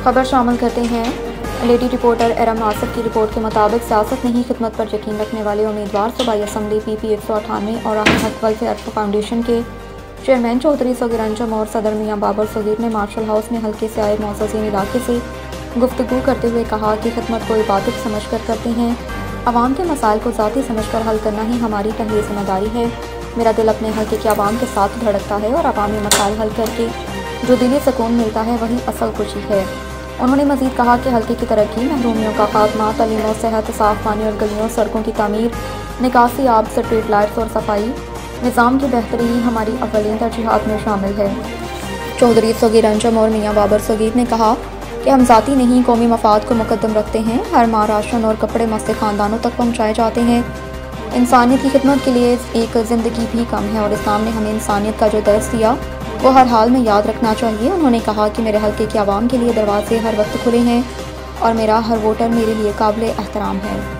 खबर शामिल करते हैं। लेडी रिपोर्टर एरम नासिर की रिपोर्ट के मुताबिक सियासत नहीं खिदमत पर यकीन रखने वाले उम्मीदवार सूबाई असम्बली PP 198 और राहत हक वेलफेयर फाउंडेशन के चेयरमैन चौधरी सगीर अंजुम और सदर मियाँ बाबर सगीर ने मार्शल हाउस में हल्के से आए मोअज़्ज़ज़ीन इलाके से गुफ्तगू करते हुए कहा कि खिदमत को इबादत समझ कर करते हैं। आवाम के मसाइल को ज़ाती समझ कर हल करना ही हमारी पहली जिम्मेदारी है। मेरा दिल अपने हल्के के आवाम के साथ धड़कता है और अवामी मसाइल हल करके जो दिली सुकून मिलता है वही असल खुशी है। उन्होंने मज़ीद कहा कि हल्के की तरक्की, महरूमियों का खात्मा, तलीम और सेहत, साफ़ पानी और गलियों सड़कों की तामीर, निकासी आब, स्ट्रीट लाइट्स और सफाई निज़ाम की बेहतरी हमारी अव्वलीन तरजीहात में शामिल है। चौधरी सगीर अंजुम और मियाँ बाबर सगीर ने कहा कि हम ज़ाती नहीं कौमी मफाद को मुकद्दम रखते हैं। हर माह राशन और कपड़े मस्त ख़ानदानों तक पहुँचाए जाते हैं। इंसानियत की खिदमत के लिए एक ज़िंदगी भी कम है और इस्लाम ने हमें इंसानियत का जो दर्स दिया वो हर हाल में याद रखना चाहिए। उन्होंने कहा कि मेरे हल्के के आवाम के लिए दरवाजे हर वक्त खुले हैं और मेरा हर वोटर मेरे लिए काबिल एहतराम है।